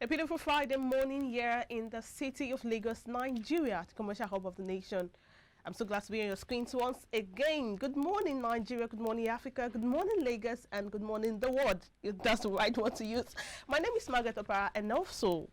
A beautiful Friday morning here in the city of Lagos, Nigeria, the commercial hub of the nation. I'm so glad to be on your screens once again. Good morning, Nigeria. Good morning, Africa. Good morning, Lagos. And good morning, the world. If that's the right word to use. My name is Margaret Opara, and also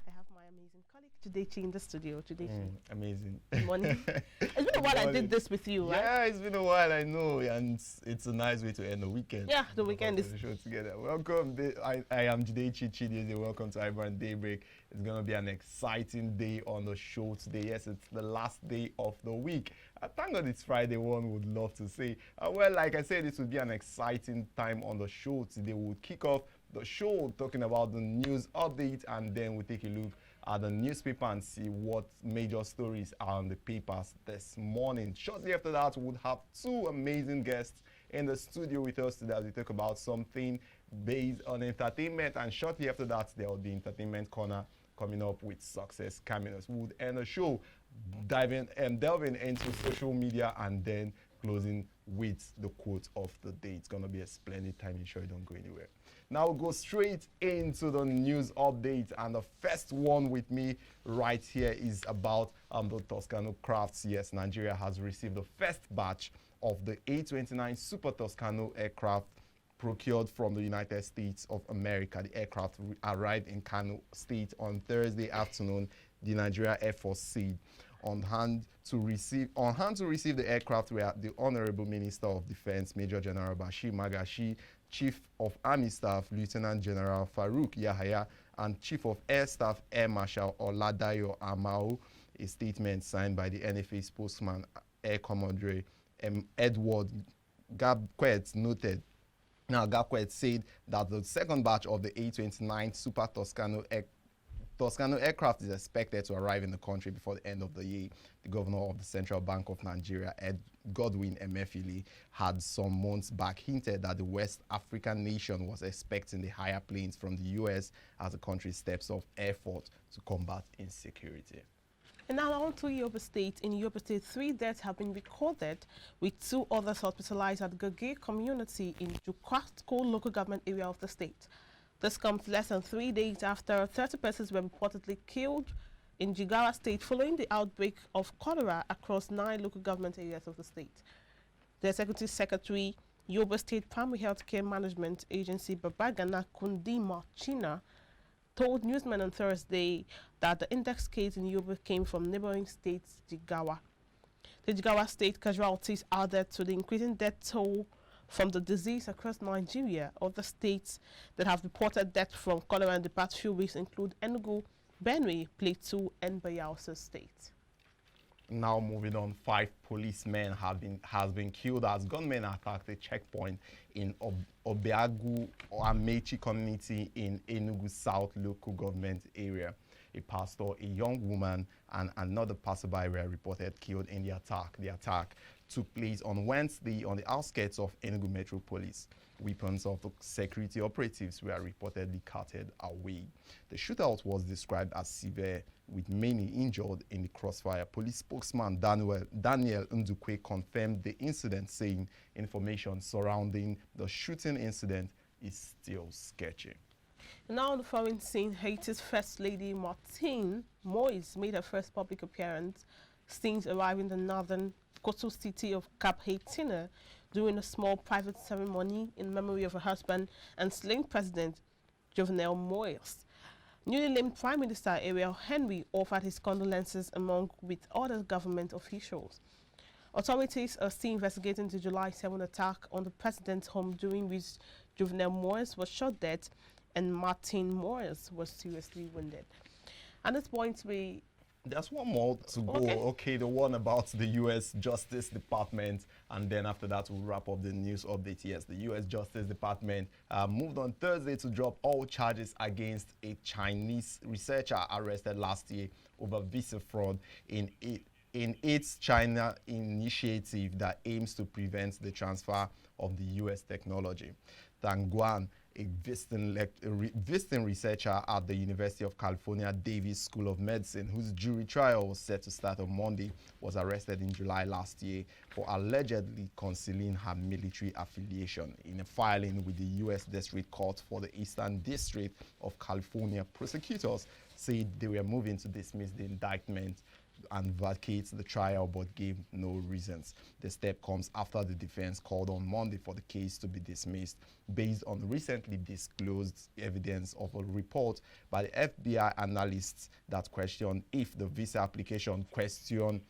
I have my amazing colleague, Judechi, in the studio. Judechi. Amazing. Good morning. It's been a while I did this with you, right? Yeah, it's been a while, I know. And it's a nice way to end the weekend. Yeah, the weekend is... The show together. Welcome. I am Judechi Chideze. Welcome to iBrand Daybreak. It's going to be an exciting day on the show today. Yes, it's the last day of the week. Thank God it's Friday, one would love to say. Well, like I said, it will be an exciting time on the show today. We'll kick off the show talking about the news update, and then we'll take a look at the newspaper and see what major stories are on the papers this morning. Shortly after that, we would have two amazing guests in the studio with us today as we talk about something based on entertainment. And shortly after that, there will be Entertainment Corner coming up with Success Cameos. We would end the show delving into social media and then closing with the quote of the day. It's going to be a splendid time. Ensure you don't go anywhere. Now we'll go straight into the news update, and the first one with me right here is about the Toscano crafts. Yes, Nigeria has received the first batch of the A29 Super Toscano aircraft procured from the United States of America. The aircraft arrived in Kano State on Thursday afternoon, the Nigeria Air Force said. On hand to receive the aircraft were the Honorable Minister of Defense, Major General Bashir Magashi, Chief of Army Staff, Lieutenant General Farouk Yahaya, and Chief of Air Staff, Air Marshal Oladayo Amao. A statement signed by the NFA spokesman, Air Commodore Edward Gabquet noted. Now, Gabquet said that the second batch of the A29 Super Toscano aircraft is expected to arrive in the country before the end of the year. The governor of the Central Bank of Nigeria, Ed Godwin Emefiele, had some months back hinted that the West African nation was expecting the higher planes from the U.S. as the country steps up effort to combat insecurity. And now on to Yobe State. In Yobe State, 3 deaths have been recorded, with 2 others hospitalized at the Gage community in Jukwatko local government area of the state. This comes less than 3 days after 30 persons were reportedly killed in Jigawa State following the outbreak of cholera across 9 local government areas of the state. The Executive Secretary, Yobe State Primary Health Care Management Agency, Babagana Kundima China, told newsmen on Thursday that the index case in Yobe came from neighboring states, Jigawa. The Jigawa State casualties added to the increasing death toll from the disease across Nigeria. Other states that have reported death from cholera in the past few weeks include Enugu, Benue, Plateau, and Bayelsa State. Now moving on, 5 policemen have been killed as gunmen attacked a checkpoint in Obiagu or Amechi community in Enugu South local government area. A pastor, a young woman, and another passerby were reported killed in the attack. The attack took place on Wednesday on the outskirts of Enugu Metropolis. Weapons of the security operatives were reportedly carted away. The shootout was described as severe, with many injured in the crossfire. Police spokesman Daniel Ndukwe confirmed the incident, saying information surrounding the shooting incident is still sketchy. Now on the foreign scene, Haiti's First Lady Martine Moïse made her first public appearance since arriving in the northern coastal city of Cap Haitien during a small private ceremony in memory of her husband and slain President Jovenel Moïse. Newly named Prime Minister Ariel Henry offered his condolences along with other government officials. Authorities are still investigating the July 7 attack on the president's home, during which Jovenel Moïse was shot dead and Martine Moïse was seriously wounded. At this point, there's one more to go. Okay, the one about the U.S. Justice Department, and then after that we'll wrap up the news update. Yes, the U.S. Justice Department moved on Thursday to drop all charges against a Chinese researcher arrested last year over visa fraud in its China initiative that aims to prevent the transfer of the U.S. technology. Tang Guan, a visiting researcher at the University of California Davis School of Medicine, whose jury trial was set to start on Monday, was arrested in July last year for allegedly concealing her military affiliation. In a filing with the U.S. District Court for the Eastern District of California, prosecutors said they were moving to dismiss the indictment and vacate the trial, but gave no reasons. The step comes after the defense called on Monday for the case to be dismissed based on recently disclosed evidence of a report by the FBI analysts that questioned if the visa application question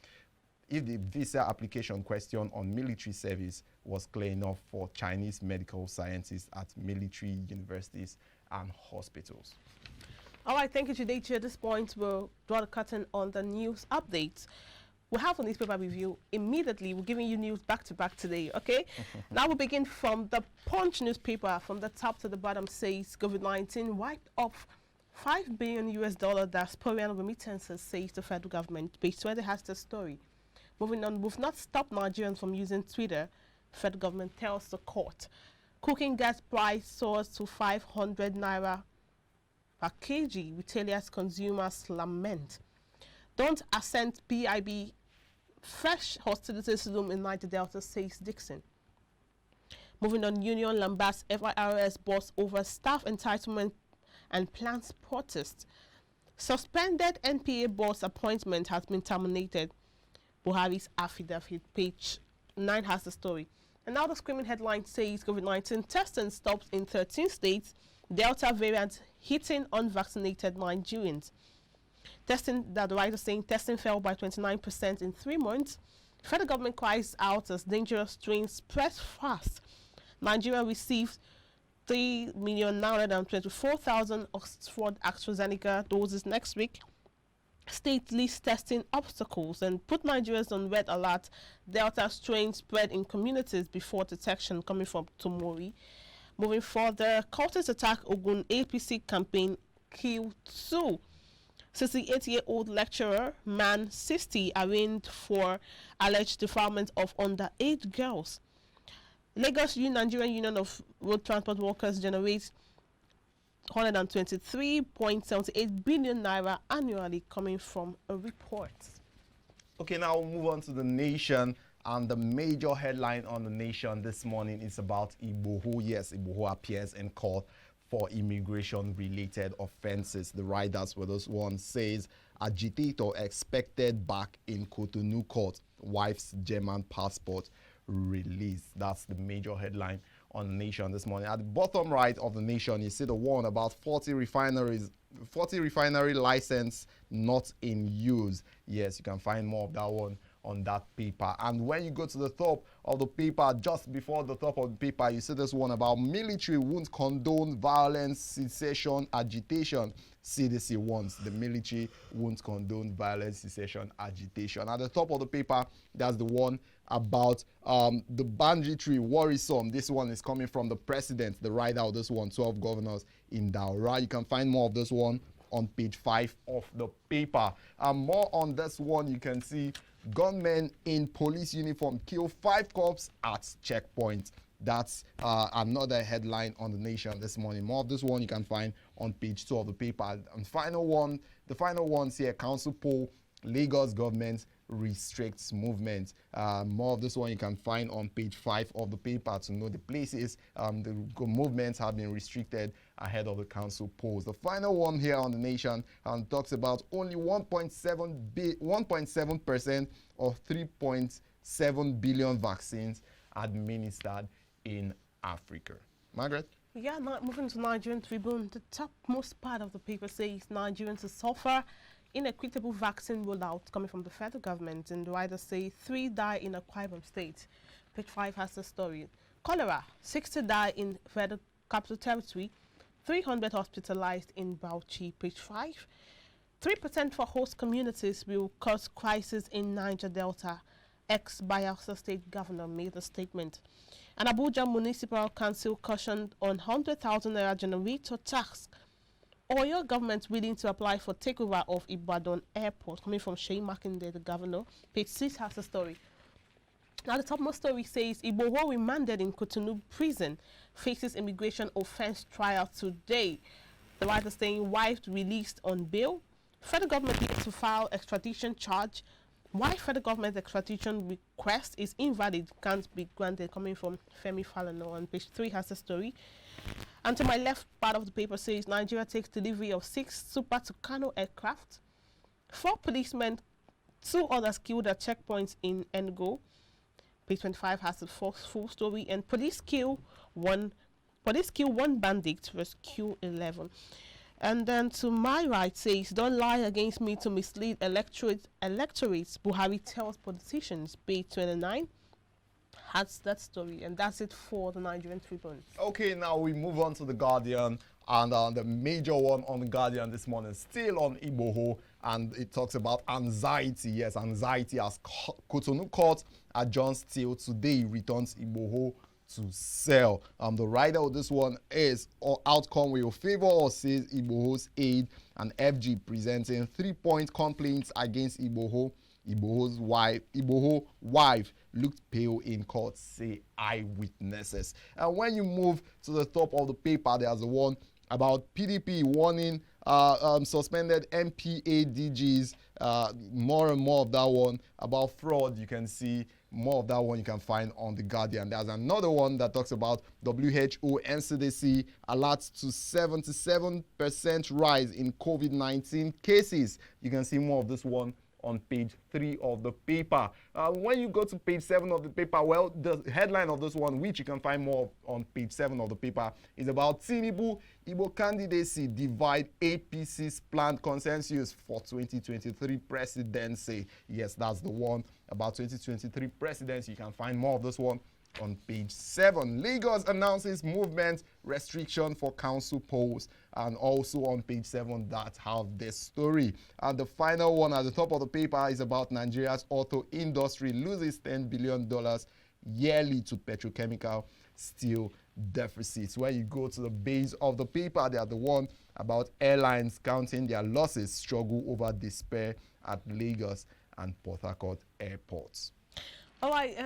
on military service was clear enough for Chinese medical scientists at military universities and hospitals. All right, thank you, Judechi. At this point, we'll draw the curtain on the news updates. We'll have a newspaper review immediately. We're giving you news back to back today, okay? Now we begin from the Punch newspaper. From the top to the bottom says COVID-19 wiped off $5 billion diasporian remittances, says the federal government. Page 20 has the story. Moving on, we've not stopped Nigerians from using Twitter, federal government tells the court. Cooking gas price soars to 500 naira per kg, retailers consumers lament. Don't assent PIB, fresh hostilities loom in Niger Delta, says Dixon. Moving on, Union lambasts FIRS boss over staff entitlement and plans protest. Suspended NPA boss appointment has been terminated. Buhari's affidavit, page 9 has the story. And now the screaming headline says COVID-19 testing stops in 13 states, Delta variant hitting unvaccinated Nigerians. Testing, that the writer saying testing fell by 29% in 3 months. Federal government cries out as dangerous strains spread fast. Nigeria received 3,924,000 Oxford AstraZeneca doses next week. State list testing obstacles and put Nigerians on red alert. Delta strain spread in communities before detection, coming from Tomori. Moving further, cultist attack Ogun APC campaign killed 2. 68-year-old lecturer, man 60, arraigned for alleged defilement of underage girls. Lagos Nigerian Union of Road Transport Workers generates 123.78 billion naira annually, coming from a report. Okay, now we'll move on to the Nation. And the major headline on the Nation this morning is about Igboho. Yes, Igboho appears in court for immigration-related offenses. The riders for this one says, agitator expected back in Cotonou court, wife's German passport released. That's the major headline on the Nation this morning. At the bottom right of the Nation, you see the one about 40 refinery license not in use. Yes, you can find more of that one on that paper. And when you go to the top of the paper, just before the top of the paper, you see this one about military won't condone violence, secession, agitation. CDC wants the military won't condone violence, secession, agitation. At the top of the paper, that's the one about the banditry worrisome. This one is coming from the president, the writer of this one, 12 governors in Daura. You can find more of this one on page 5 of the paper. More on this one, you can see gunmen in police uniform kill 5 cops at checkpoint. That's another headline on the Nation this morning. More of this one you can find on page 2 of the paper. And the final ones here, council poll, Lagos government restricts movement. More of this one you can find on page 5 of the paper to know the places the movements have been restricted ahead of the council polls. The final one here on the Nation talks about only 1.7% of 3.7 billion vaccines administered in Africa. Margaret? Yeah, now moving to Nigerian Tribune, the topmost part of the paper says Nigerians will suffer inequitable vaccine rollout coming from the federal government, and the writers say 3 die in Akwa Ibom State. Page 5 has the story. Cholera, 60 die in Federal Capital Territory, 300 hospitalized in Bauchi. Page 5. 3% for host communities will cause crisis in Niger Delta. Ex-Bayelsa State Governor made a statement. An Abuja Municipal Council cautioned on 100,000 naira generator tax. Oyo government willing to apply for takeover of Ibadan Airport, coming from Shey Makinde, the governor. Page 6 has the story. Now, the topmost story says Igboho remanded in Cotonou prison. faces immigration offense trial today. The writer saying wife released on bail. Federal government needs to file extradition charge. Why federal government extradition request is invalid can't be granted, coming from Femi Falana on page 3 has the story. And to my left part of the paper says Nigeria takes delivery of 6 Super Tucano aircraft. 4 policemen, 2 others killed at checkpoints in Enugu. Page 25 has the full story. And police kill one bandit, rescue 11. And then to my right says, don't lie against me to mislead electorates, Buhari tells politicians. Page 29 has that story. And that's it for the Nigerian Tribune. Okay, now we move on to The Guardian. And the major one on The Guardian this morning, still on Igboho. And it talks about anxiety. Yes, anxiety as Cotonou Court adjourns till today, returns Igboho to sell. The writer of this one is outcome will favor or says Igboho's aid, and FG presenting 3-point complaints against Igboho. Igboho wife looked pale in court, say eyewitnesses. And when you move to the top of the paper, there's the one about PDP warning suspended MPA DGs. More and more of that one about fraud. You can see more of that one you can find on The Guardian. There's another one that talks about WHO and CDC alerts to 77% rise in COVID-19 cases. You can see more of this one on page 3 of the paper. When you go to page 7 of the paper, well, the headline of this one, which you can find more on page 7 of the paper, is about Tinubu Igbo candidacy divide APC's planned consensus for 2023 presidency. Yes, that's the one about 2023 presidency. You can find more of this one on page 7. Lagos announces movement restriction for council polls, and also on page 7 that have this story. And the final one at the top of the paper is about Nigeria's auto industry loses $10 billion yearly to petrochemical steel deficits. When you go to the base of the paper, they are the one about airlines counting their losses, struggle over despair at Lagos and Port Harcourt airports. All right,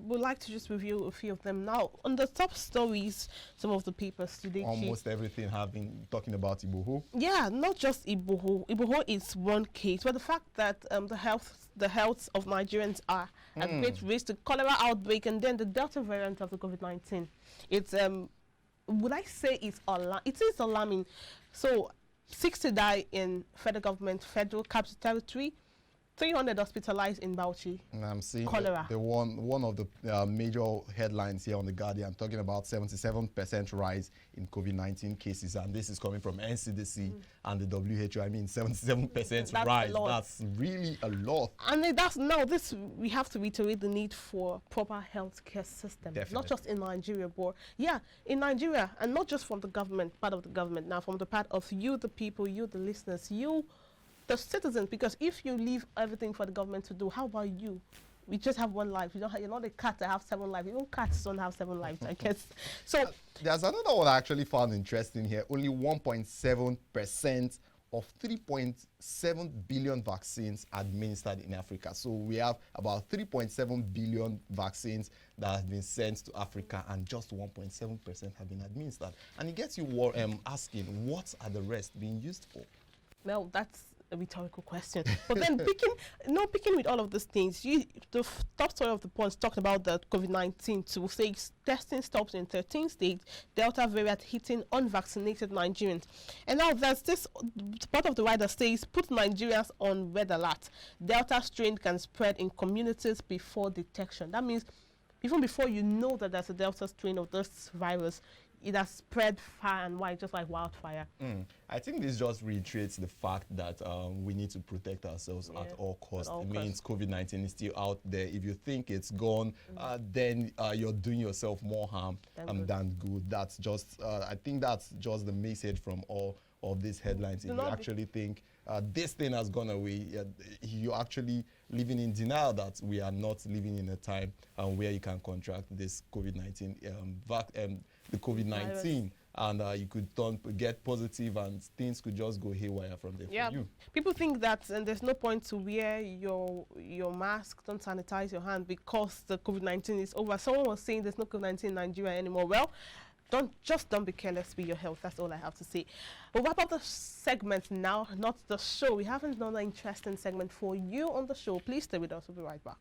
we'd like to just review a few of them now. On the top stories, some of the papers today. Almost everything have been talking about Igboho. Yeah, not just Igboho. Igboho is one case, but the fact that the health of Nigerians are at great risk to cholera outbreak and then the Delta variant of the COVID-19. It's would I say it's it is alarming. So 60 die in federal capital territory. 300 hospitalized in Bauchi. I'm seeing cholera. The one of the major headlines here on The Guardian talking about 77% rise in COVID-19 cases, and this is coming from NCDC and the WHO. I mean, 77% rise. That's really a lot. And this we have to reiterate the need for proper healthcare system. Definitely. Not just in Nigeria, but in Nigeria, and not just from the government, part of the government. Now, from the part of you, the people, you, the listeners, you, the citizens, because if you leave everything for the government to do, how about you? We just have one life. You're not a cat that have 7 lives. Even cats don't have 7 lives, I guess. So there's another one I actually found interesting here. Only 1.7% of 3.7 billion vaccines administered in Africa. So we have about 3.7 billion vaccines that have been sent to Africa, and just 1.7% have been administered. And it gets you asking, what are the rest being used for? Well, that's a rhetorical question. But then picking with all of these things, the top story of the Punch talked about the COVID-19 to say testing stops in 13 states, Delta variant hitting unvaccinated Nigerians. And now there's this part of the writer says, put Nigerians on red alert. Delta strain can spread in communities before detection. That means even before you know that there's a Delta strain of this virus, it has spread far and wide, just like wildfire. I think this just reiterates the fact that we need to protect ourselves at all costs. It means COVID-19 is still out there. If you think it's gone, then you're doing yourself more harm than good. That's just, I think that's just the message from all of these headlines. If you actually think this thing has gone away, you're actually living in denial that we are not living in a time where you can contract this COVID-19 the COVID-19, and you could get positive, and things could just go haywire from there for you. People think that there's no point to wear your mask, don't sanitize your hand because the COVID-19 is over. Someone was saying there's no COVID-19 in Nigeria anymore. Well, Don't be careless with your health. That's all I have to say. We'll wrap up the segment now, not the show. We have another interesting segment for you on the show. Please stay with us. We'll be right back.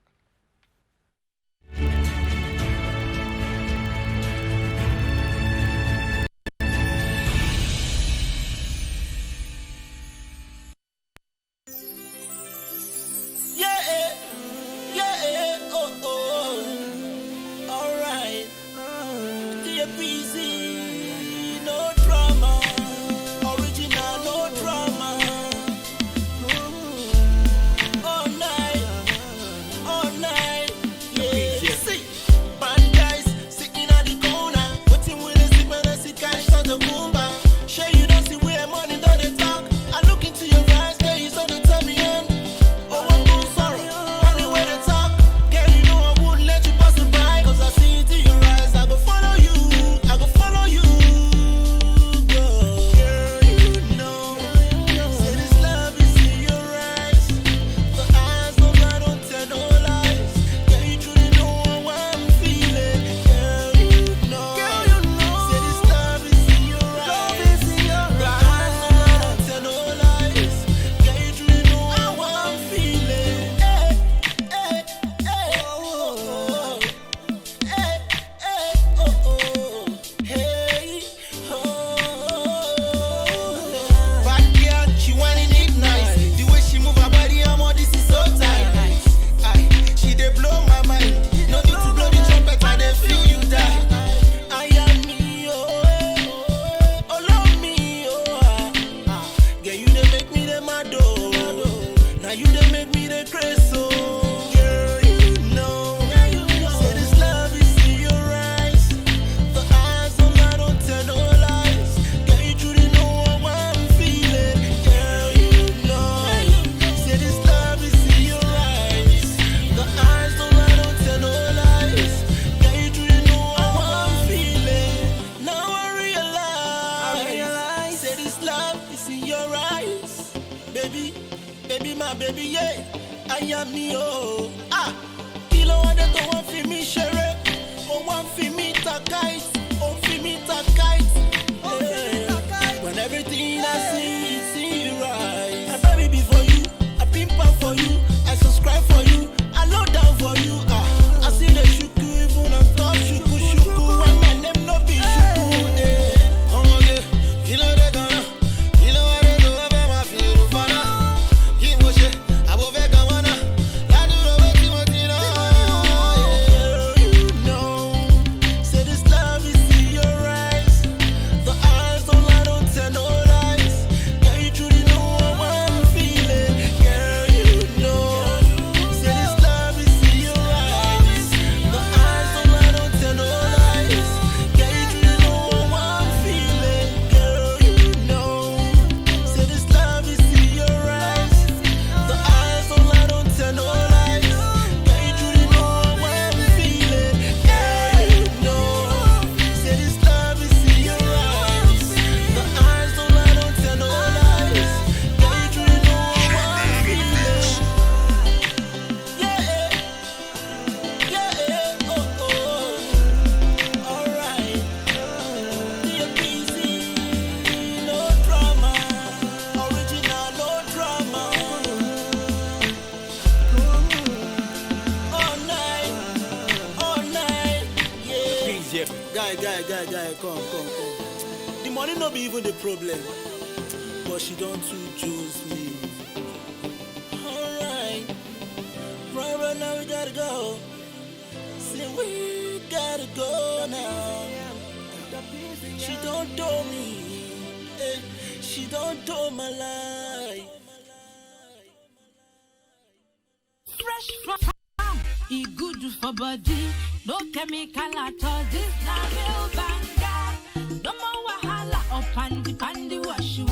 Guy, come. The money no be even the problem, but she don't too choose me. Alright, right now we gotta go. See, we gotta go now. She don't do me, she don't do my life. Fresh from farm, it good for body. No chemical at all. This na real banga. No more wahala or pandy washy.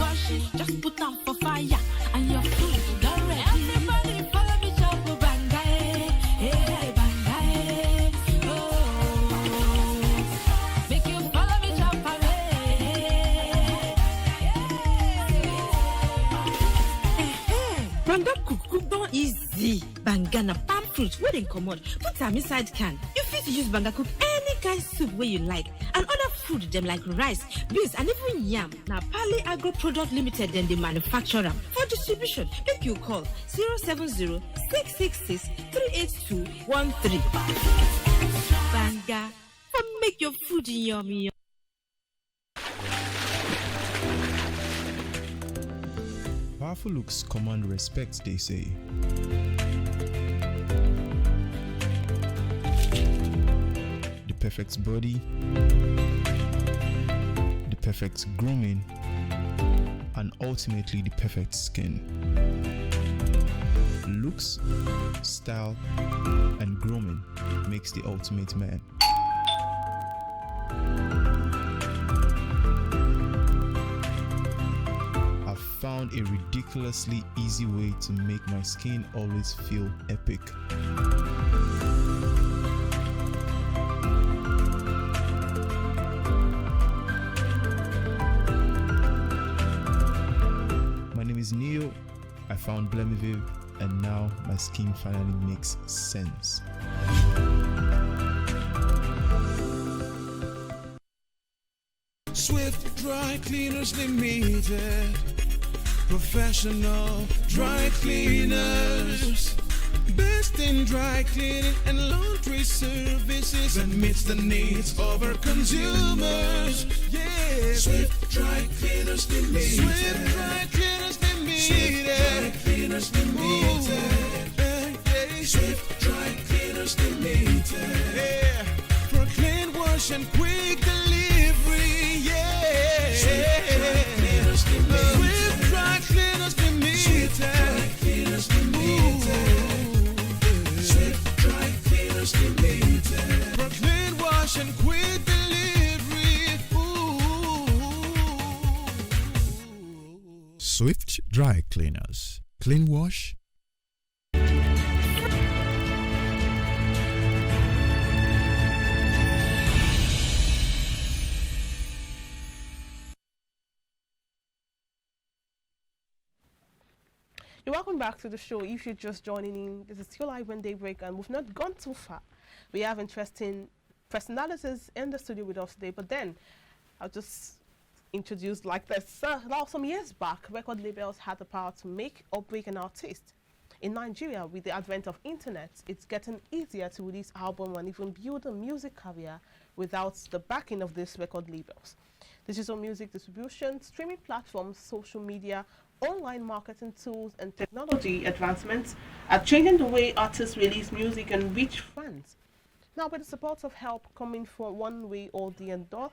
Just put on for fire and your food done ready. Everybody follow me chop banga, hey banga, oh. Make you follow me chop Banga cook don easy. Banga na palm fruit wey dem comot. Put am inside can. You fit use banga cook any kind soup where you like, and other food them like rice, beans, and even yam. Now, Pali Agro Product Limited then they manufacture them. For distribution, make you call 070-666-38213. Banga, for make your food yummy. Powerful looks command respect, they say. The perfect body, the perfect grooming, and ultimately the perfect skin. Looks, style, and grooming makes the ultimate man. I've found a ridiculously easy way to make my skin always feel epic. My name is Neo. I found Blemiviv, and now my skin finally makes sense. Swift Dry Cleaners Limited, professional dry cleaners, best in dry cleaning and laundry services that meets the needs of our consumers. Yeah, Swift Dry Cleaners Limited. Swift Dry Cleaners Limited. Swift Dry Cleaners Limited. Swift Dry Cleaners Limited. Yeah, for clean wash and quick delivery. Yeah, Swift Dry Cleaners Limited. Swift Dry Cleaners Limited. Swift Dry Cleaners Limited. Swift Dry Cleaners Limited. For clean wash and quick delivery. Swift Dry Cleaners. Clean wash. You're welcome back to the show. If you're just joining in, this is still iBrand Daybreak, and we've not gone too far. We have interesting personalities in the studio with us today, but then I'll just introduce like this. Some years back, record labels had the power to make or break an artist. In Nigeria, with the advent of internet, it's getting easier to release album and even build a music career without the backing of these record labels. Digital music distribution, streaming platforms, social media, online marketing tools, and technology advancements are changing the way artists release music and reach fans. Now, with the support of help coming from one way or the other,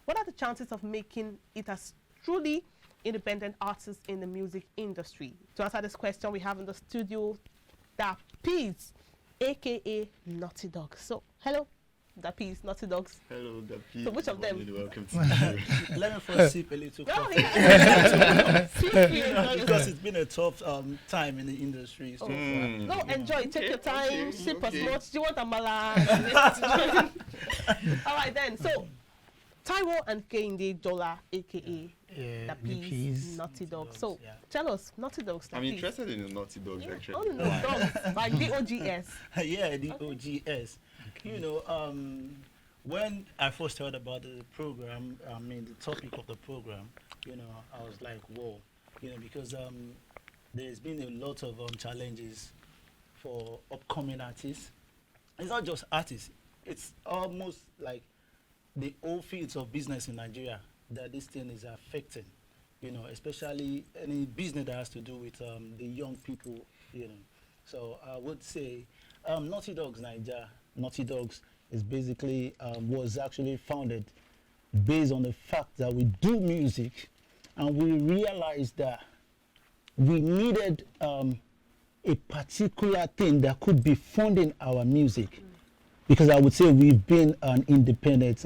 what are the chances of making it as truly independent artists in the music industry? To answer this question, we have in the studio Dapiz, aka Naughty Dog. So, hello, Dapiz, Naughty Dogs. Hello, Dapi. So which of them? Welcome to the show. Let me first sip a little No, coffee. Because it's been a tough time in the industry. So No, enjoy. Take your time. Sip as much. Do you want amala? All right, then. So, Taiwo and Kehinde Dollar, aka Dapiz, Naughty Dog. So, tell us, Naughty Dogs. I'm interested in the Naughty Dogs, actually. Oh, no, dogs. Like DOGS. yeah, the OGS. You know, when I first heard about the program, the topic of the program, you know, I was like, whoa, you know, because there's been a lot of challenges for upcoming artists. It's not just artists, it's almost like the whole fields of business in Nigeria that this thing is affecting, you know, especially any business that has to do with the young people, you know. So I would say Naughty Dogs Nigeria, Naughty Dogs is basically was actually founded based on the fact that we do music, and we realized that we needed a particular thing that could be funding our music, because I would say we've been an independent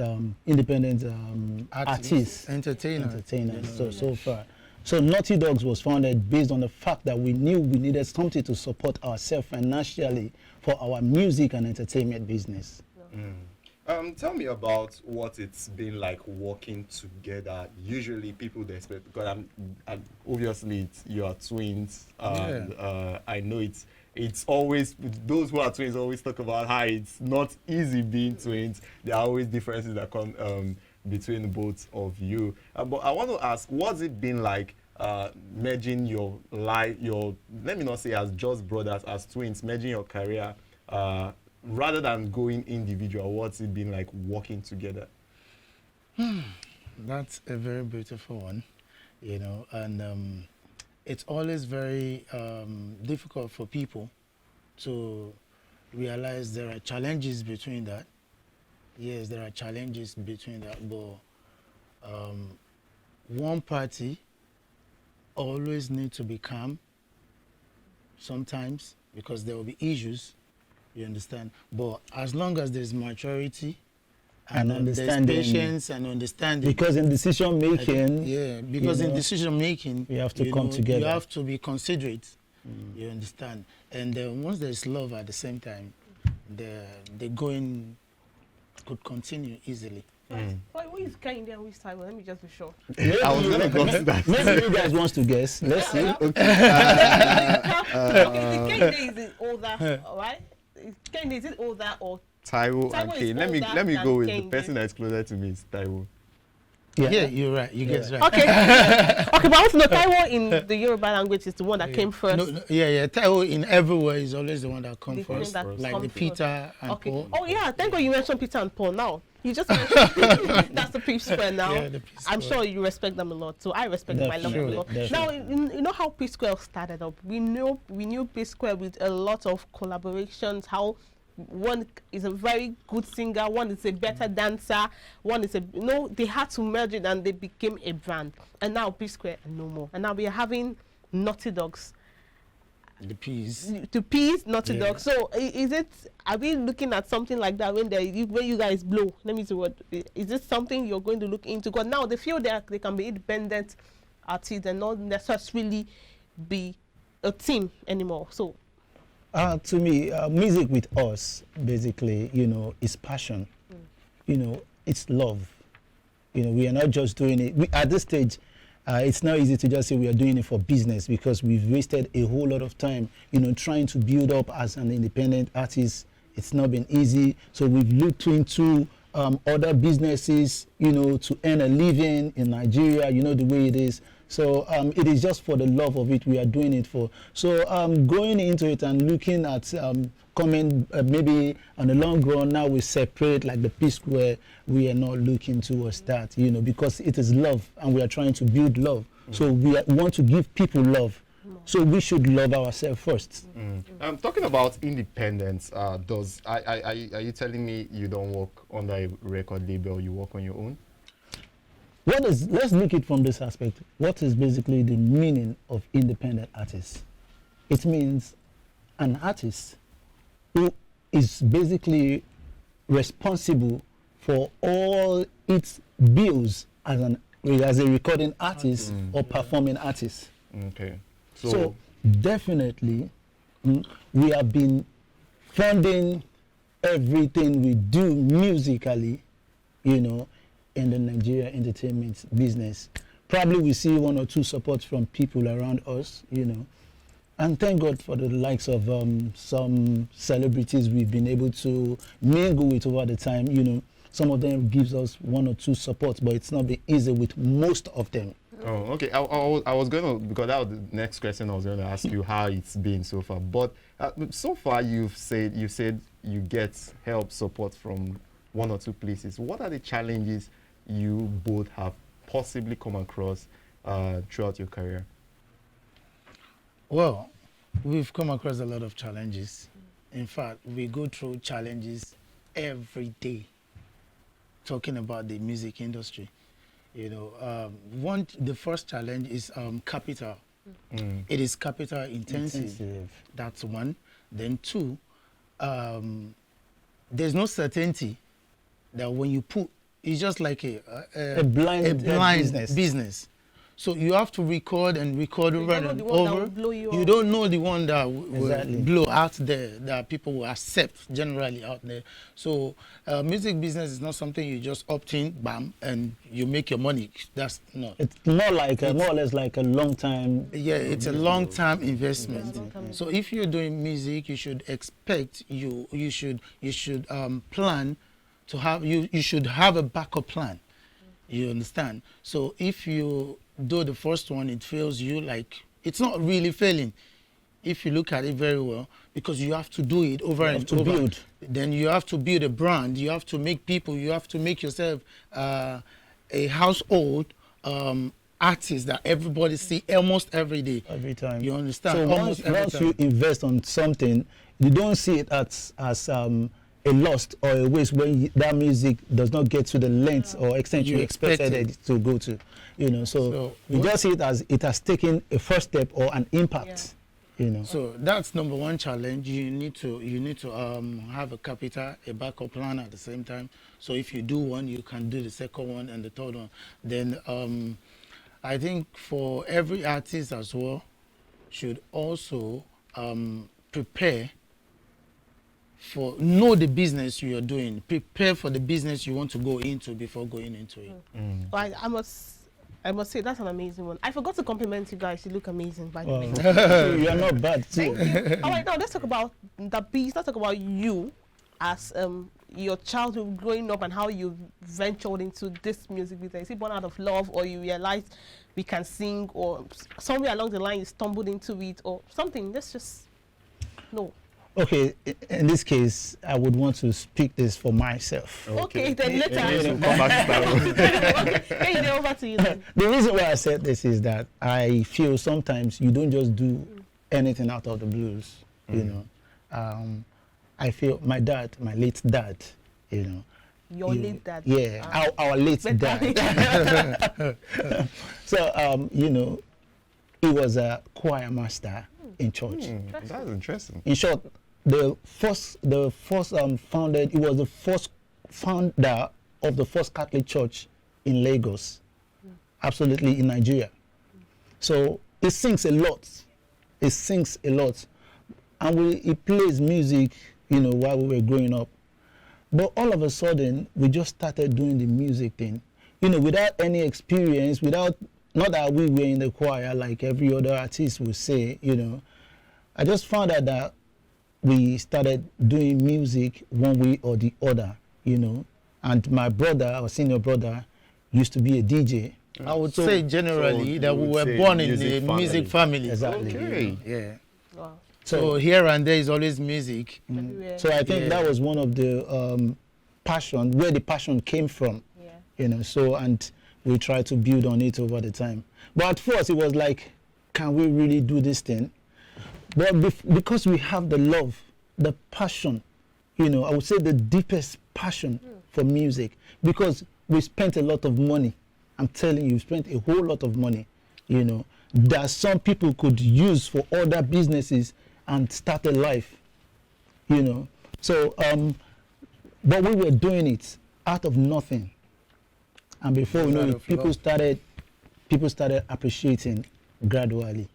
artist, entertainer. So far. So Naughty Dogs was founded based on the fact that we knew we needed something to support ourselves financially for our music and entertainment business. Tell me about what it's been like working together. Usually people they expect, because I'm obviously you are twins. I know it's it's always, those who are twins always talk about how it's not easy being twins. There are always differences that come between both of you. But I want to ask, what's it been like merging your life, let me not say as just brothers, as twins, merging your career rather than going individual? What's it been like working together? That's a very beautiful one, you know, and it's always very difficult for people to realize there are challenges between that. Yes, there are challenges between that, but one party always need to be calm sometimes because there will be issues, you understand? But as long as there's maturity and understanding, there's patience and understanding. Because in decision making, in decision making, you have to come together. You have to be considerate. You understand? And once there's love at the same time, the going could continue easily. Why is Kehinde and which time? Let me just be sure. I was going to go to that. Maybe you guys wants to guess. Let's see. Kehinde is it older, right? Kehinde, is it older or Taiwo and is Kane. Let older me go with the Kehinde. person that is closer to me is Taiwo. Yeah, you're right. You guys right. Okay. Okay, but I want to know Taiwo in the Yoruba language is the one that came first. Taiwo in everywhere is always the one that comes The one first, that like comes the Peter and Okay. Paul. Oh yeah, thank God you mentioned Peter and Paul. Now you just mentioned that's the P Square now. Yeah, the P I'm Square. sure you respect them a lot, so I respect them. I love them a lot. Definitely. Now you know how P Square started up. We knew P Square with a lot of collaborations. How one is a very good singer, one is a better dancer, one is they had to merge it and they became a brand. And now P Square and no more. And now we are having Naughty Dogs. The P's. To P's, Naughty Dogs. So are we looking at something like that when you guys blow? Let me see is this something you're going to look into? Because now they feel that they can be independent artists and not necessarily be a team anymore. So To me, music with us, basically, is passion. It's love. We are not just doing it. At this stage, it's not easy to just say we are doing it for business because we've wasted a whole lot of time, trying to build up as an independent artist. It's not been easy. So we've looked into other businesses, to earn a living in Nigeria, the way it is. So it is just for the love of it we are doing it for. So going into it and looking at coming maybe on the long run, now we separate like the P Square, we are not looking towards that, because it is love and we are trying to build love. So we want to give people love. So we should love ourselves first. Talking about independence, are you telling me you don't work under a record label, you work on your own? Let's look it from this aspect. What is basically the meaning of independent artist? It means an artist who is basically responsible for all its bills as a recording artist or performing artist. Okay. So definitely we have been funding everything we do musically, in the Nigeria entertainment business. Probably we see one or two supports from people around us, and thank God for the likes of some celebrities we've been able to mingle with over the time. Some of them gives us one or two supports, but it's not been easy with most of them. Oh, okay. I was going to, because that was the next question I was going to ask you, how it's been so far. But so far you said you get help, support from one or two places. What are the challenges you both have possibly come across throughout your career? Well, we've come across a lot of challenges. In fact, we go through challenges every day talking about the music industry. The first challenge is capital. It is capital intensive. That's one. Then two, there's no certainty that when you put, it's just like a blind business. So you have to record and record You over don't know and the one that over. will blow you You up. don't know the one that will Exactly. blow out there, that people will accept generally out there. So music business is not something you just opt in, bam, and you make your money. That's not. It's more like more or less like a long time. Yeah, it's a long-term investment. So if you're doing music, you should expect you should plan to have you should have a backup plan. You understand? So if you do the first one, it fails you, like it's not really failing if you look at it very well, because you have to do it over and to over. build. Then you have to build a brand. You have to make people. You have to make yourself a household artist that everybody see almost every day. Every time. You understand? So Almost every once time. you invest on something, you don't see it as a loss or a waste when that music does not get to the length or extent you expected it to go to. You know, so you just see it as it has taken a first step or an impact. You know. So that's number one challenge. You need to have a capital, a backup plan at the same time. So if you do one, you can do the second one and the third one. Then I think for every artist as well, should also prepare for, know the business you are doing. Prepare for the business you want to go into before going into it. But I must say that's an amazing one. I forgot to compliment you guys. You look amazing, by the way. You are not bad too. Thank you. All right, now let's talk about the beast. Let's talk about you as your childhood growing up and how you ventured into this music business. Is it born out of love, or you realized we can sing, or somewhere along the line you stumbled into it, or something? Let's just know. Okay, in this case, I would want to speak this for myself. Okay, then later. Okay, over to you then. The reason why I said this is that I feel sometimes you don't just do anything out of the blues, you know. I feel my dad, my late dad, you know. Your late dad? Yeah, our late dad. So, you know, he was a choir master in church. That's interesting. In short, he was the first founder of the first Catholic church in Lagos, absolutely in Nigeria. So he sings a lot. He sings a lot. And he plays music, you know, while we were growing up. But all of a sudden, we just started doing the music thing, you know, without any experience, not that we were in the choir like every other artist would say, you know. I just found out that we started doing music one way or the other, you know. And my brother, our senior brother, used to be a DJ. I would say generally that we were born in a music family. Exactly. Okay. Yeah. Wow. So here and there is always music. So I think that was one of the passion, where the passion came from, you know. So, and we try to build on it over the time. But at first it was like, can we really do this thing? But because we have the love, the passion, you know, I would say the deepest passion for music, because we spent a lot of money. I'm telling you, we spent a whole lot of money, you know, that some people could use for other businesses and start a life, you know. So, but we were doing it out of nothing. And before we know it, people started appreciating gradually,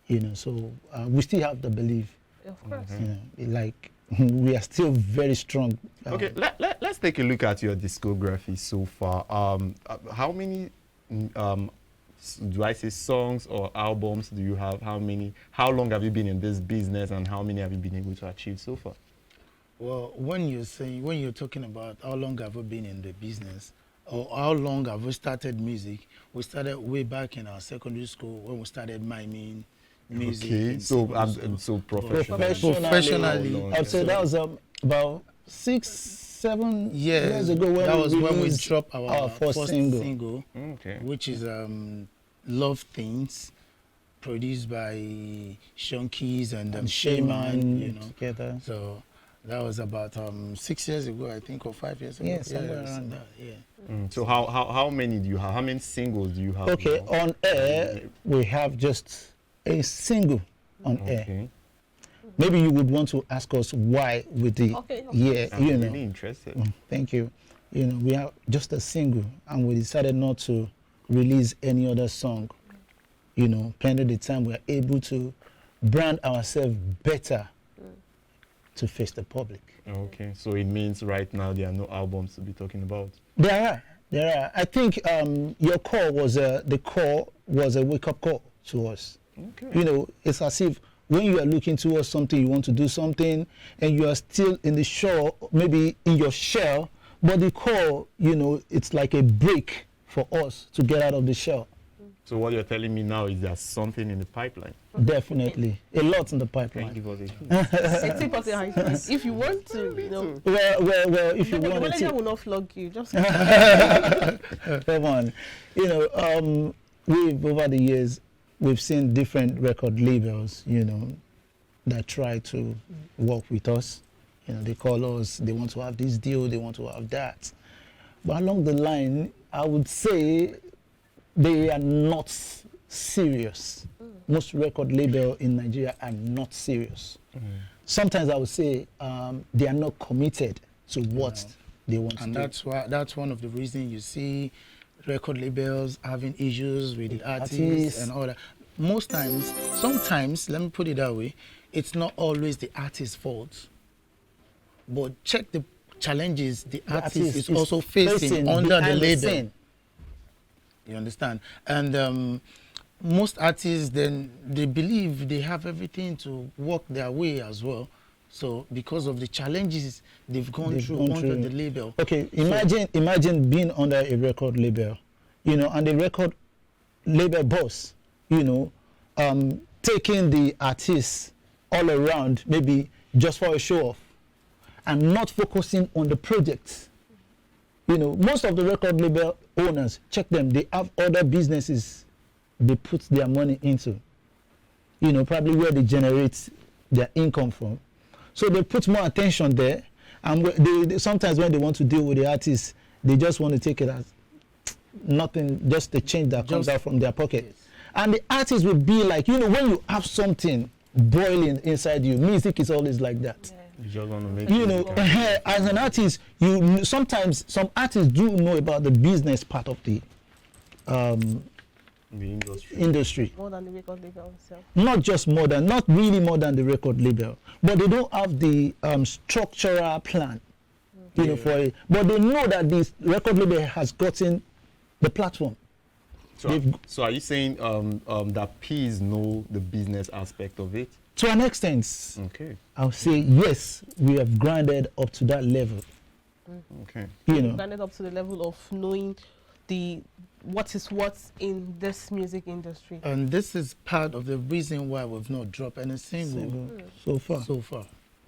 you know. So we still have the belief, Of course. you know, like we are still very strong. Okay, let's take a look at your discography so far. How many, do I say songs or albums do you have? How long have you been in this business, and how many have you been able to achieve so far? Well, when you're talking about how long have we been in the business, or how long have we started music, we started way back in our secondary school when we started miming music. Okay, so Professionally, I'd say that was about 6-7 years ago when that was when we released dropped our first single, okay, which is Love Things, produced by Sean Keys and Shaman, you know. Together. So that was about 6 years ago, I think, or 5 years ago. Yeah, somewhere around that. Yeah. So how many do you have? How many singles do you have? Okay, now? on air we have just a single on air. Maybe you would want to ask us why with the I'm you know. really interested. Thank you. You know, we have just a single, and we decided not to release any other song you know, pending the time we are able to brand ourselves better to face the public. Okay, so it means right now there are no albums to be talking about. There are. I think your call was a wake-up call to us. Okay. You know, it's as if when you are looking towards something, you want to do something, and you are still in the shell, maybe in your shell, but the call, you know, it's like a break for us to get out of the shell. So what you're telling me now is there's something in the pipeline. Definitely. A lot in the pipeline. Thank you for this. It's important high speed. If you want to, you know. Well, if you The want manager to. will not flog you. Just Come on. You know, over the years, we've seen different record labels, you know, that try to work with us. You know, they call us, they want to have this deal, they want to have that. But along the line, I would say they are not serious. Most record labels in Nigeria are not serious. Sometimes I would say they are not committed to what they want to do. And that's one of the reasons you see record labels having issues with the artists and all that. Most times, sometimes, let me put it that way, it's not always the artist's fault. But check the challenges the artist is also facing under the label. You understand? And most artists, then, they believe they have everything to work their way as well. So because of the challenges they've gone through under the label. Okay, imagine being under a record label, you know, and the record label boss, you know, taking the artists all around, maybe just for a show off, and not focusing on the project. You know, most of the record label owners, check them, they have other businesses they put their money into, you know, probably where they generate their income from. So they put more attention there, and they sometimes when they want to deal with the artists, they just want to take it as nothing, just the change that comes out from their pocket. Yes. And the artist will be like, you know, when you have something boiling inside you, music is always like that. Yeah. You just want to make you know, as an artist, you sometimes some artists do know about the business part of the industry. More than the record label itself. Not just more than, not really more than the record label, but they don't have the structural plan, you know, for it. But they know that this record label has gotten the platform. So are you saying that P's know the business aspect of it? To an extent, okay. I'll say yes, we have grinded up to that level. Okay. You know, grinded up to the level of knowing what's in this music industry. And this is part of the reason why we've not dropped any single so far.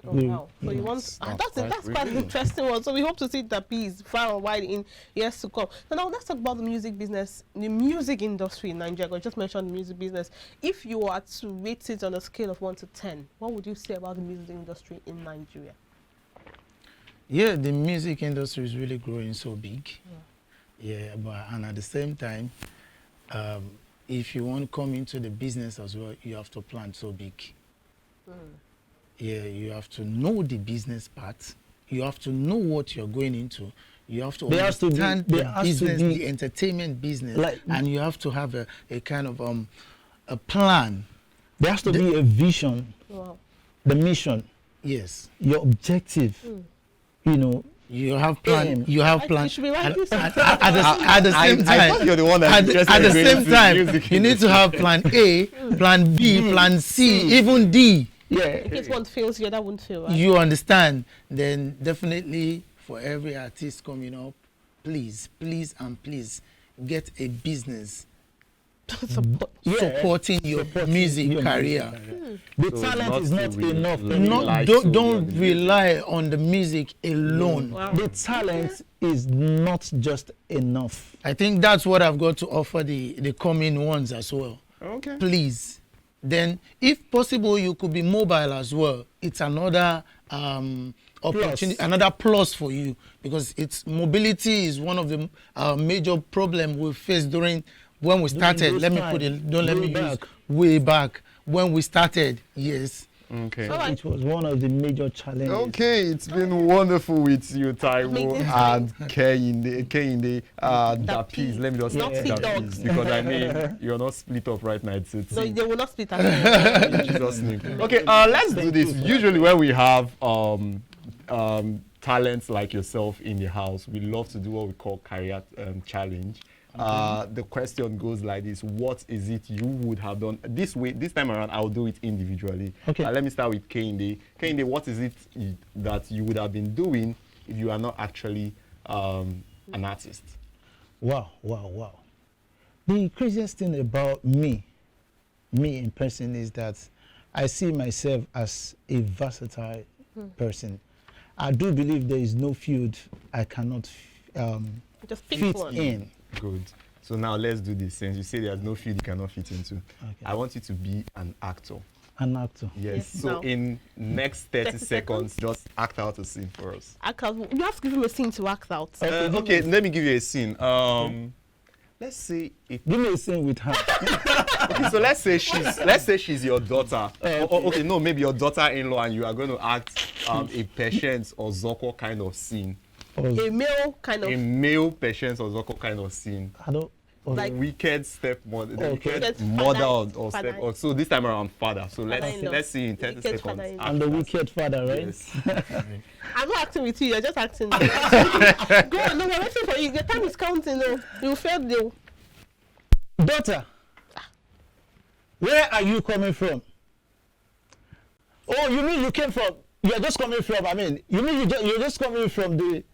Oh, wow. So you want that's quite an interesting one. So we hope to see the piece far and wide in years to come. So now let's talk about the music business, the music industry in Nigeria. I just mentioned the music business. If you were to rate it on a scale of 1 to 10, what would you say about the music industry in Nigeria? Yeah, the music industry is really growing so big. Yeah, and at the same time, if you want to come into the business as well, you have to plan so big. Yeah, you have to know the business part. You have to know what you're going into. You have to understand the business, the entertainment business, and you have to have a kind of a plan. There has to be a vision, the mission. Yes. Your objective, you know. You have plan. You have plan. At the same time, I thought you're the one that at the same time, you need to have plan A, plan B, plan C, even D. Yeah. In case one fails, the other won't fail. Right? You understand? Then definitely for every artist coming up, please get a business supporting your music career. The talent is not enough. Don't rely on the music alone. Wow. The talent is not just enough. I think that's what I've got to offer the coming ones as well. Okay. Please. Then, if possible, you could be mobile as well. It's another opportunity, another plus for you, because mobility is one of the major problems we faced during when we started. Let me put it. Don't let me use way back when we started. Yes. Okay. All right. It was one of the major challenges. Okay, it's been wonderful with you, Taiwo Amazing. and Kehinde. Dapiz. Let me just Not say see Dapiz dogs. because I mean you're not split up right now. It's No, they will not split at in Jesus' name. Okay, let's do this. Usually when we have talents like yourself in the house, we love to do what we call career challenge. The question goes like this: what is it you would have done this time around? I'll do it individually. Okay. Let me start with Kehinde. Kehinde, what is it that you would have been doing if you are not actually an artist? Wow. The craziest thing about me in person, is that I see myself as a versatile person. I do believe there is no field I cannot Just pick fit one. in. Good. So now let's do this. Since you say there's no field you cannot fit into, Okay. I want you to be an actor. An actor. Yes. Yes, So now. in next 30 30 seconds, just act out a scene for us. You have to give him a scene to act out. Okay, let me give you a scene. Let's say if Give me a scene with her. okay, so let's say she's your daughter. Okay, no, maybe your daughter-in-law, and you are going to act a Patience or Zoko kind of scene. A male kind of. A male Patience or Zoko kind of scene. I don't. Like- Wicked stepmother, the Okay. wicked Wicked mother father- or father. step. Or, so this time around, father. So Father-in-law. let's see in 30 Wicked seconds. father-in-law. I'm the wicked father, right? Yes. I'm not acting with you. You're just acting. Go on. No, we're waiting for you. The time is counting. No, you failed. You. Daughter, where are you coming from? Oh, you mean you came from? You're just coming from. I mean, you mean you're just coming from the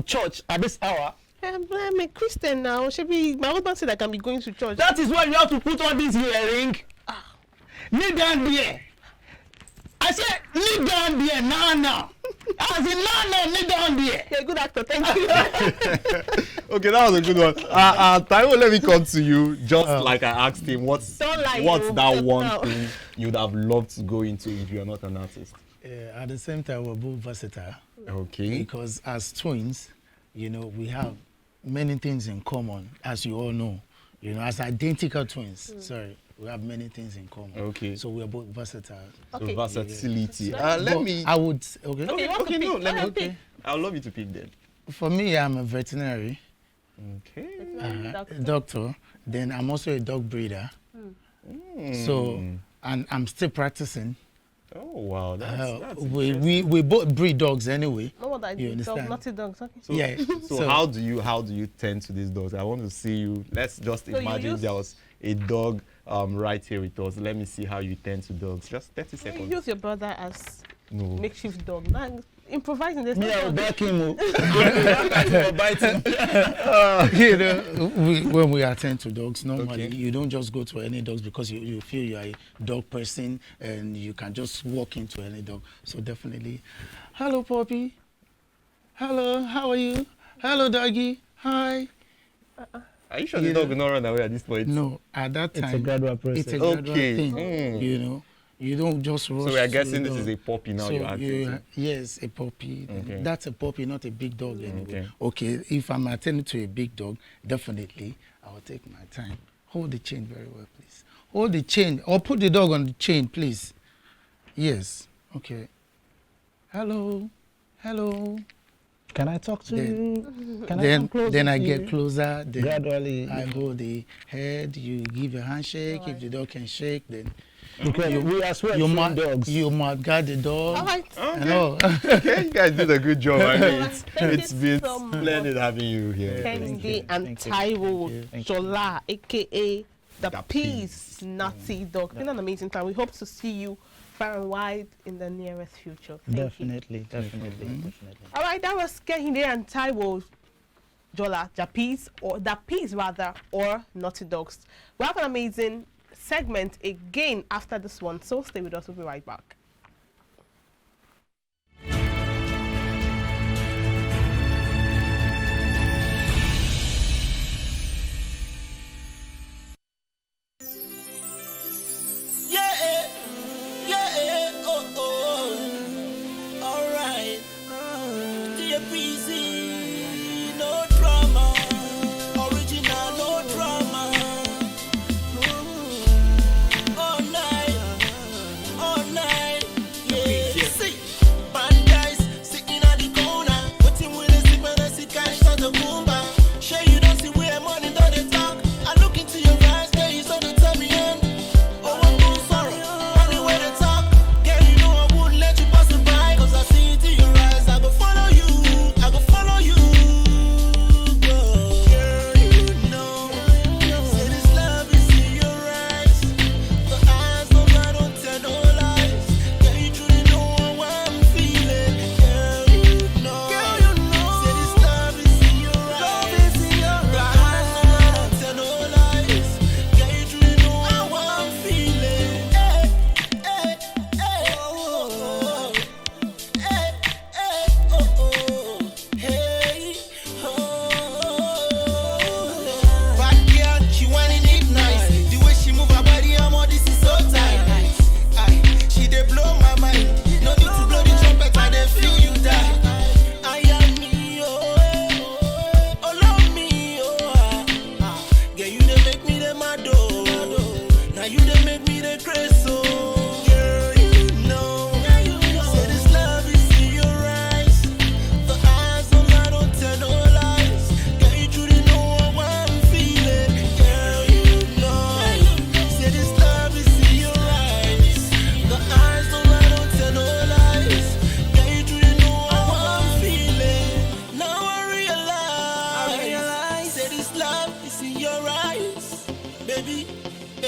church at this hour? I'm a Christian now. Should be my husband said I can be going to church. That is why you have to put on this earring. Kneel down there. I said, kneel down there now. I said, now, kneel down there. You're a good actor. Thank you. Okay, that was a good one. Taiwo, let me come to you. Just like I asked him, what's Don't lie, that just one now. thing you'd have loved to go into if you're not an artist? At the same time, we're both versatile Okay. because as twins, we have many things in common, as you all know. As identical twins, we have many things in common. Okay. So we're both versatile. So Okay. versatility. Let Let But me. I would, okay. Okay, you want to pick? no, let me. Okay. I'd love you to pick them. For me, I'm a veterinary Okay. doctor. Then I'm also a dog breeder. So, and I'm still practicing. Oh wow, that's We both breed dogs anyway. No what I You do. Dog, understand? naughty dogs. Okay. So, Yeah. So how do you tend to these dogs? I want to see you. Let's just So you imagine use- there was a dog right here with us. Let me see how you tend to dogs. Just 30 You seconds. use your brother as No. makeshift dog. Now, improvising this. Me, I'll back him. When we attend to dogs, normally Okay. you don't just go to any dogs because you feel you're a dog person and you can just walk into any dog. So definitely, hello puppy, hello, how are you? Hello doggy, hi. Are you sure the dog will not run away at this point? No, at that time, It's a gradual process. it's a gradual Okay. thing. You don't just rush. So we are to guessing the this is dog. a puppy now So you're acting to. yes, a puppy. Okay. That's a puppy, not a big dog anyway. Okay. Okay, if I'm attending to a big dog, definitely I will take my time. Hold the chain very well, please. Hold the chain, or put the dog on the chain, please. Yes. Okay. Hello. Can I talk to you? Can I come closer Then I to get you? closer. Then Gradually. I hold the head. You give a handshake. If the dog can shake, then Because we are sweat you from might dogs. you might guard the dog. All right. Hello. Okay, you guys did a good job. I mean, Thank it's you been so much. splendid having you here. Kehinde and Thank you. Taiwo Thank you. Jola, aka the The Peace Naughty Dog. Been an amazing time. We hope to see you far and wide in the nearest future. Thank you. Definitely. All right, that was Kehinde and Taiwo Jola, the Peace rather, or Naughty Dogs. We have an amazing segment again after this one, so stay with us. We'll be right back. Alright. Dear breezy, no drama. Original, no drama. All night,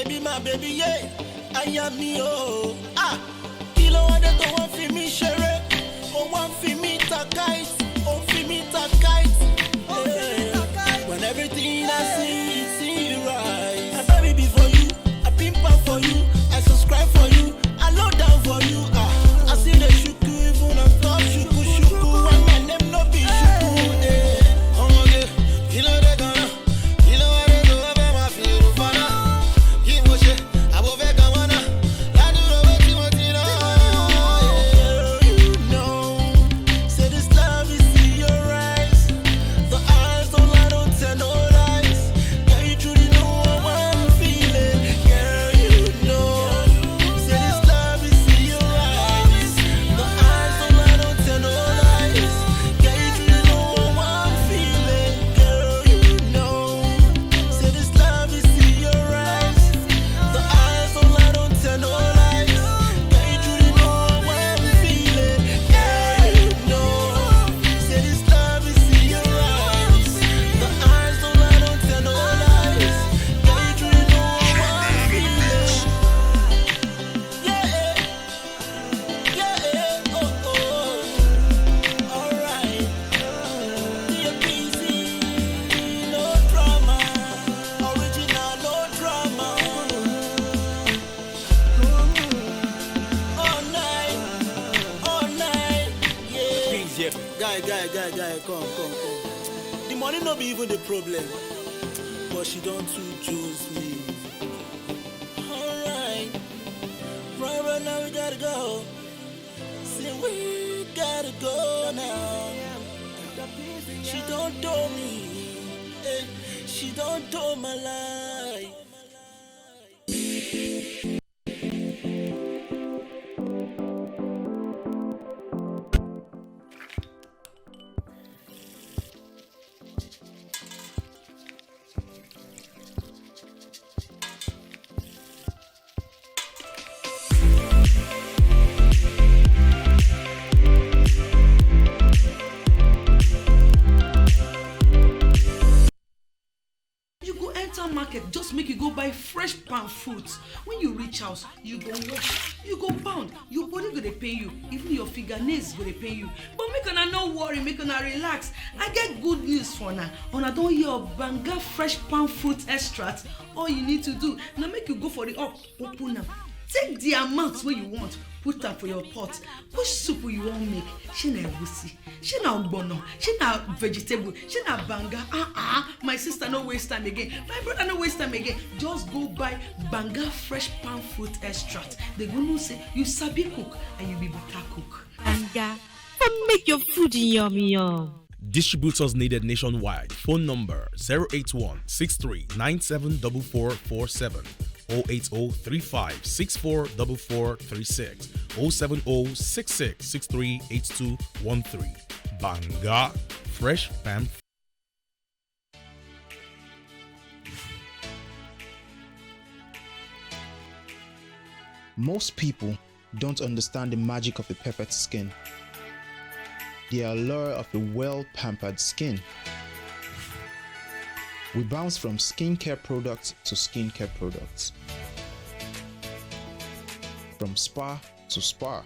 baby, yeah. I am me, oh. Ah, kilo one that don't want for me, share. Oh, one for me, takite. Oh, for me, takite. When everything I see you rise. I buy baby for you, I pimp up for you, I subscribe for you, I load down for you. Ah, I see the shuku even on top, shuku, and my name no be shuku. Oh, okay, you know they're gonna, you know what they do about my feel for now. Keep pushing, I will back on one. I do know what you want to know. You know, say this love is in your eyes. The eyes don't lie, don't tell no lies. Girl, you truly know what I'm feeling. Girl, you know, say this love is in your eyes. The eyes don't lie, don't tell no lies. Girl, you truly know what I'm feeling. Girl, you know, say this love is in your eyes. The eyes don't lie, don't tell no lies. Girl, you truly know what I'm feeling. Girl, you know, say this love is in your eyes. The eyes don't lie, don't tell no lies. Girl, you truly know what I'm feeling. Yeah, yeah, oh, alright. You're busy, no drama. Original, no drama. All night, yeah. Guy, come. The money no be even the problem, but she don't too choose me. Alright, right now we gotta go. See, we gotta go now. She don't do me, she don't do my life. You go enter market, just make you go buy fresh palm fruits. When you reach house, you go wash, you go pound, your body go dey pain you, even your fingernails go dey pain you. But make una no worry, make una relax. I get good news for una. Una don hear of Banga fresh palm fruit extract. All you need to do na make you go for the up, open am, take the amount wey you want, put am for your pot. Which soup you wan make? Shey na egusi, shey na ogbono, shey na vegetable, shey na banga. My sister no waste time again, my brother no waste time again. Just go buy Banga fresh palm fruit extract. They go know say you sabi cook and you be better cook. Banga, come make your food yum. Distributors needed nationwide. Phone number 081 63 974447, 080 35 64 4436, 070 66 63 8213. Banga fresh palm. Most people don't understand the magic of a perfect skin, the allure of a well-pampered skin. We bounce from skincare products to skincare products, from spa to spa.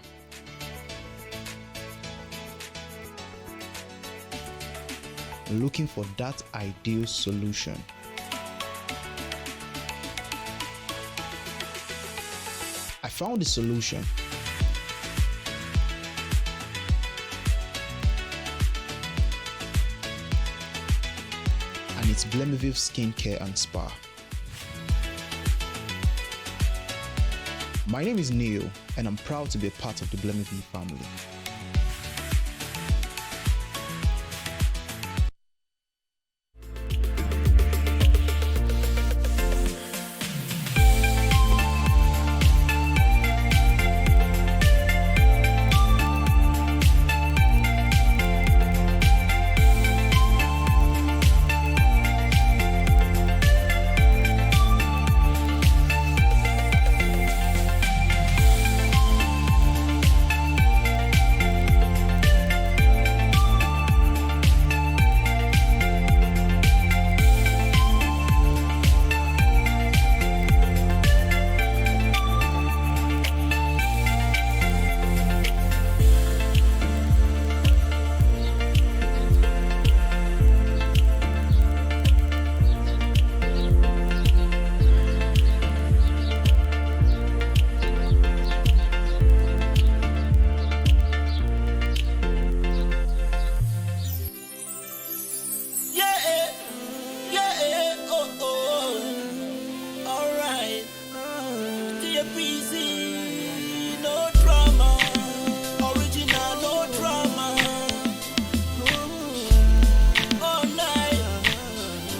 Looking for that ideal solution. I found the solution. And it's Blemiviv Skincare and Spa. My name is Neil, and I'm proud to be a part of the Blemiviv family. busy, no drama. Original, no drama.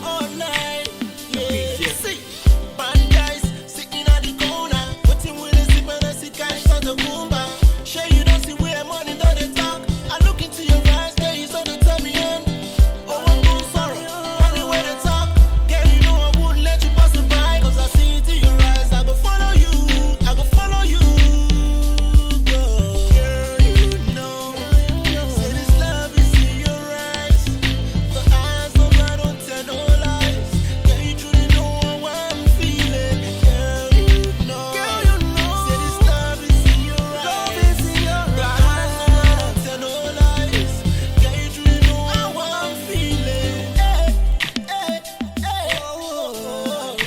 All night, yeah. See, bad guys sitting at the corner, waiting with a sip and a sick guys on the boomba. Sure you don't see where money don't they talk. I look into your eyes, there you saw the tell me in. Oh, I'm no sorrow, only way they talk. Girl, you know I wouldn't let you pass it by, 'cause I see it in your eyes. I go follow you, I go follow you. Girl, you know, say this love is in your eyes. The eyes of God don't tell no lies. Girl, you truly know how I'm feeling. Girl, you know, say this love is in your eyes. The eyes of God don't tell no lies. Girl, you truly know how I'm feeling. Hey, hey, hey, oh, oh.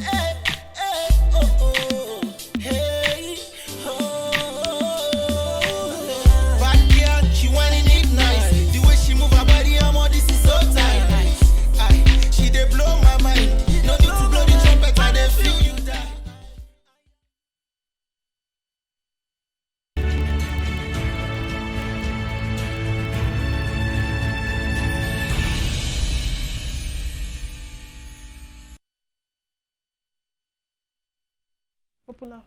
Hey, hey, oh, oh. Hey, oh. Bad girl, she whining it nice. The way she move her body, I'm all this is so tight. Aye, she dey blow my mind. No need to blow the trumpet, I dey feel you die. Popular.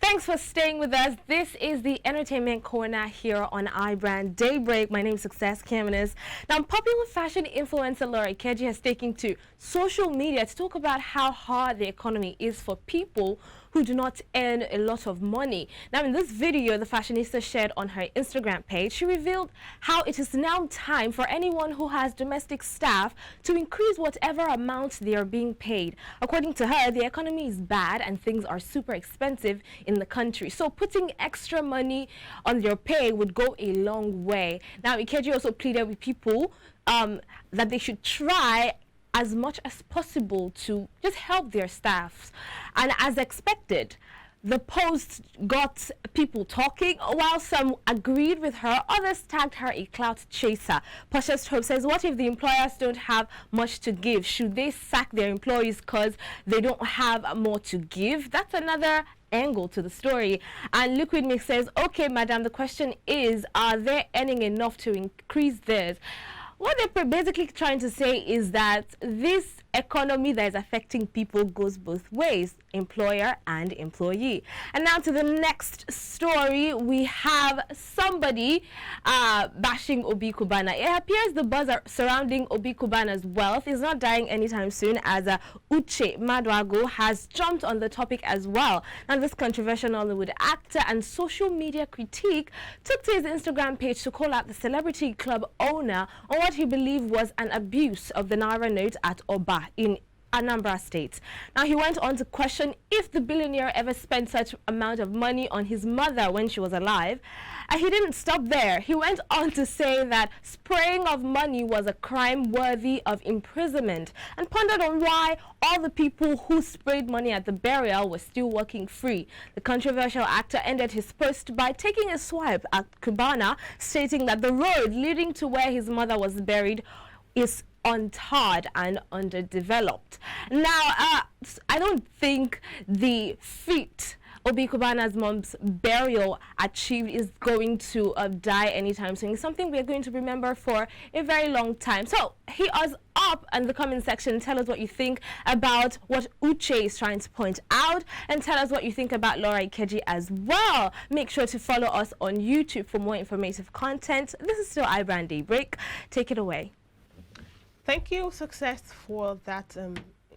Thanks for staying with us. This is the entertainment corner here on iBrand Daybreak. My name is Success Kamenis. Now, popular fashion influencer Laura Ikeji has taken to social media to talk about how hard the economy is for people who do not earn a lot of money. Now, in this video the fashionista shared on her Instagram page, she revealed how it is now time for anyone who has domestic staff to increase whatever amount they are being paid. According to her, the economy is bad and things are super expensive in the country. So putting extra money on their pay would go a long way. Now, Ikeji also pleaded with people that they should try as much as possible to just help their staffs. And as expected, the post got people talking. While some agreed with her, others tagged her a clout chaser. Precious Hope says, what if the employers don't have much to give? Should they sack their employees because they don't have more to give? That's another angle to the story. And Liquid Mix says, okay, madam, the question is, are they earning enough to increase theirs? What they're basically trying to say is that this economy that is affecting people goes both ways, employer and employee. And now to the next story, we have somebody bashing Obi Kubana. It appears the buzz surrounding Obi Kubana's wealth is not dying anytime soon, as Uche Madwago has jumped on the topic as well. Now, this controversial Hollywood actor and social media critique took to his Instagram page to call out the celebrity club owner on what he believed was an abuse of the Naira note at Oba in Anambra State. Now, he went on to question if the billionaire ever spent such amount of money on his mother when she was alive. And he didn't stop there. He went on to say that spraying of money was a crime worthy of imprisonment, and pondered on why all the people who sprayed money at the burial were still working free. The controversial actor ended his post by taking a swipe at Kubana, stating that the road leading to where his mother was buried is untarred and underdeveloped. Now, I don't think the feat Obi Kubana's mom's burial achieved is going to die anytime soon. It's something we're going to remember for a very long time. So hit us up in the comment section. Tell us what you think about what Uche is trying to point out, and tell us what you think about Laura Ikeji as well. Make sure to follow us on YouTube for more informative content. This is still iBrand Daybreak. Take it away. Thank you, Success, for that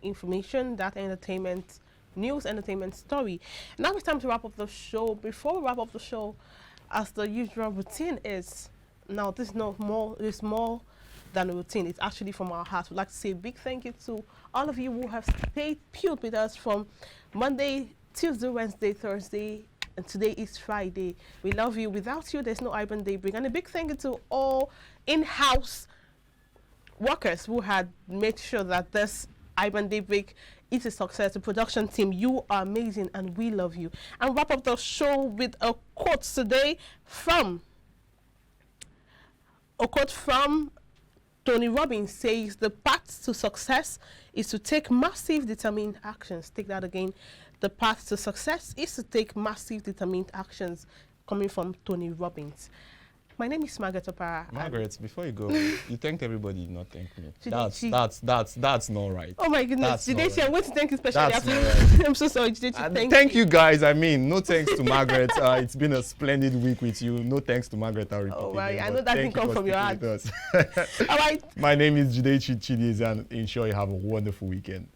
information, that entertainment story. Now it's time to wrap up the show. Before we wrap up the show, as the usual routine is, now this is more than a routine. It's actually from our heart. We'd like to say a big thank you to all of you who have stayed tuned with us from Monday, Tuesday, Wednesday, Thursday, and today is Friday. We love you. Without you, there's no iBrand Daybreak. And a big thank you to all in-house workers who had made sure that this iBrand Daybreak is a success. The production team, you are amazing and we love you. And wrap up the show with a quote today from Tony Robbins says the path to success is to take massive determined actions. Take that again. The path to success is to take massive determined actions, coming from Tony Robbins. My name is Margaret Opara. Margaret, before you go, you thanked everybody, not thank me. She- That's not right. Oh my goodness, Jidechi, I'm going to thank you especially That's after. not I'm so sorry, Jidechi. Thank you guys. I mean, no thanks to Margaret. It's been a splendid week with you. No thanks to Margaret. I'll repeat Oh, right. again, I know but that thank didn't you come for from your speaking heart. with us. All right. My name is Jidechi Chidiz, and ensure you have a wonderful weekend.